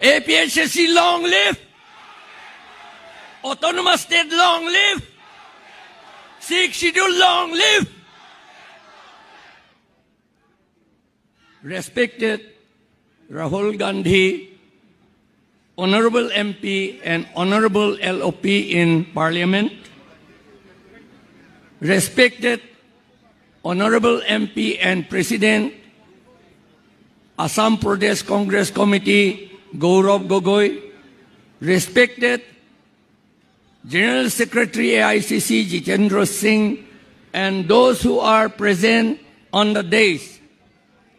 APHSC long live, autonomous state long live, sixth schedule long live. Respected Rahul Gandhi, Honorable MP and Honorable LOP in Parliament, respected Honorable MP and President, Assam Pradesh Congress Committee, Gaurav Gogoi, respected General Secretary AICC, Jitendra Singh, and those who are present on the dais,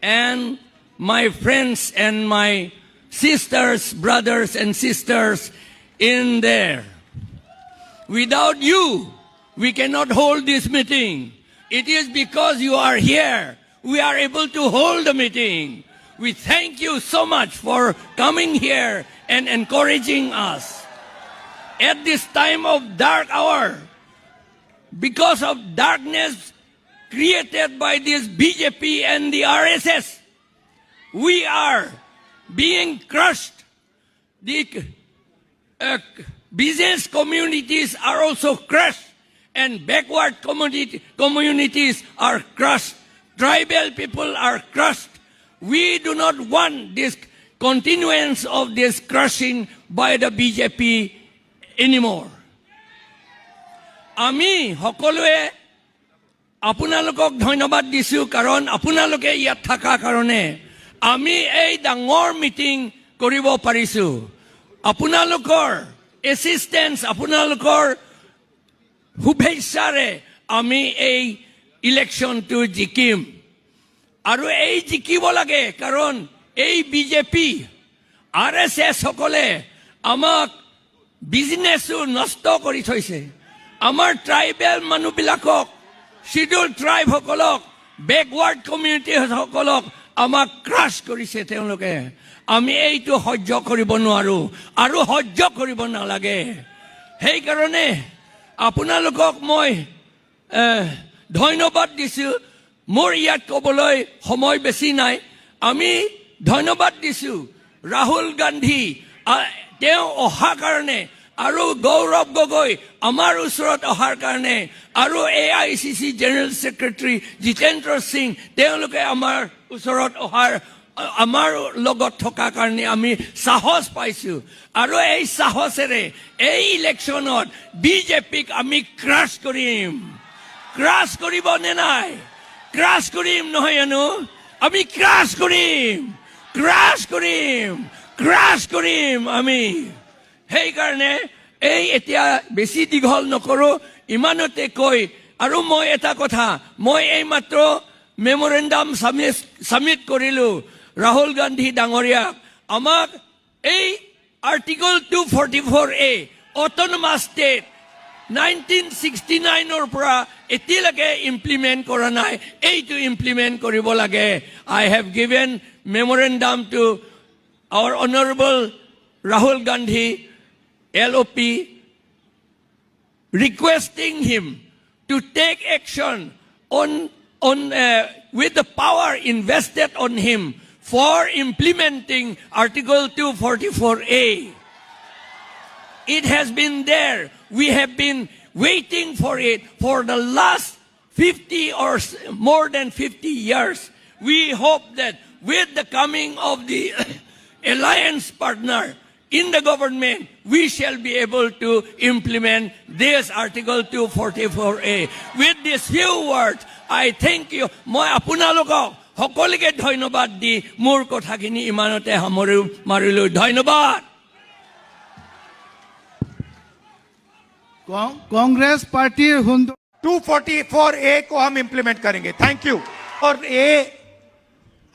and my friends and my sisters, brothers and sisters in there. Without you, we cannot hold this meeting. It is because you are here, we are able to hold the meeting. We thank you so much for coming here and encouraging us. At this time of dark hour, because of darkness created by this BJP and the RSS, we are being crushed. The business communities are also crushed, and backward communities are crushed. Tribal people are crushed. We do not want this continuance of this crushing by the BJP anymore. Ami hokolwe আপোনালোকক ধন্যবাদ দিছো কাৰণ আপোনালোকে ইয়াত থাকা কাৰণে আমি এই ডাঙৰ মিটিং কৰিব পাৰিছো। আপোনালোকৰ এসিস্টেন্স, আপোনালোকৰ শুভেচ্ছাৰে আমি এই ইলেকশ্যনটো জিকিম। আৰু এই জিকিব লাগে কাৰণ এই বিজেপি RSS সকলে আমাক বিজনেছো নষ্ট কৰি থৈছে। আমাৰ ট্ৰাইবেল মানুহবিলাকক, শিডিউল ট্ৰাইব সকলক, বেকৱাৰ্ড কমিউনিটি সকলক আমাক ক্ৰাছ কৰিছে তেওঁলোকে। আমি এইটো সহ্য কৰিব নোৱাৰো আৰু সহ্য কৰিব নালাগে। সেইকাৰণে আপোনালোকক মই ধন্যবাদ দিছো। মোৰ ইয়াত ক'বলৈ সময় বেছি নাই। আমি ধন্যবাদ দিছো ৰাহুল গান্ধী তেওঁ অহাৰ কাৰণে, আৰু গৌৰৱ গগৈ আমাৰ ওচৰত অহাৰ কাৰণে, আৰু AICC general secretary Jitendra Singh তেওঁলোকে আমাৰ ওচৰত অহাৰ, আমাৰ লগত থকা কাৰণে আমি সাহস পাইছো। আৰু এই সাহসেৰে এই ইলেকশ্যনত বিজেপিক আমি ক্ৰাছ কৰিম। ক্ৰাছ কৰিব নে নাই? ক্ৰাছ কৰিম নহয় জানো? আমি ক্ৰাছ কৰিম, ক্ৰাছ কৰিম, ক্ৰাছ কৰিম আমি। সেইকাৰণে এই এতিয়া বেছি দীঘল নকৰো, ইমানতে কৈ, আৰু মই এটা কথা, মই এই মাত্ৰ মেমৰেণ্ডাম সাবমিট কৰিলো ৰাহুল গান্ধী ডাঙৰীয়াক। আমাক এই আৰ্টিকল 244A অট'নমাছ ষ্টেট 1969ৰ পৰা এতিয়ালৈকে ইমপ্লিমেণ্ট কৰা নাই, এইটো ইমপ্লিমেণ্ট কৰিব লাগে। I have given memorandum to our honorable Rahul Gandhi LOP requesting him to take action with the power invested on him for implementing Article 244A. It has been there. We have been waiting for it for the last 50 or more than 50 years. We hope that with the coming of the alliance partner in the government, we shall be able to implement this Article 244A. With these few words, I thank you. মই আপোনালোকক সকলোকে ধন্যবাদ দি মোৰ কথাখিনি ইমানতে সামৰি মাৰিলো। ধন্যবাদ। कांग्रेस पार्टी 244A को हम इंप्लीमेंट करेंगे। Thank you. और ये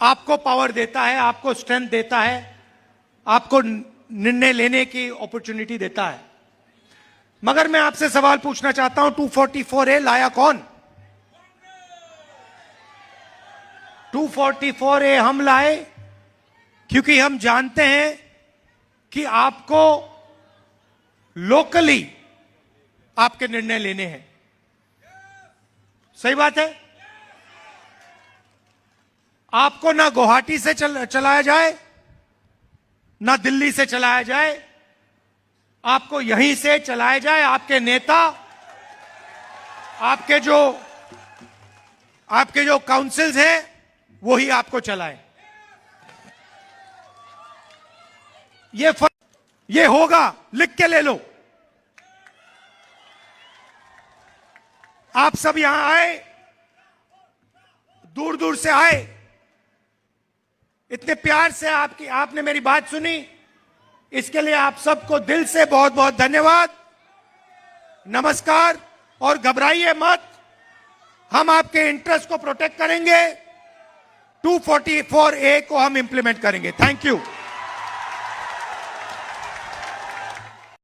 आपको पावर देता है, आपको स्ट्रेंथ देता है, आपको निर्णय लेने की अपॉर्चुनिटी देता है। मगर मैं आपसे सवाल पूछना चाहता हूं, 244A लाया कौन? 244A हम लाए क्योंकि हम जानते हैं कि आपको लोकली आपके निर्णय लेने हैं। सही बात है? आपको ना गुवाहाटी से चलाया जाए, ना दिल्ली से चलाया जाए, आपको यहीं से चलाया जाए। आपके नेता, आपके जो काउंसिल्स हैं वो ही आपको चलाए। ये होगा, लिख के ले लो। आप सब यहां आए, दूर दूर से आए, इतने प्यार से आपने मेरी बात सुनी, इसके लिए आप सबको दिल से बहुत बहुत धन्यवाद, नमस्कार। और घबराइए मत, हम आपके इंटरेस्ट को प्रोटेक्ट करेंगे। 244A को हम इंप्लीमेंट करेंगे। Thank you.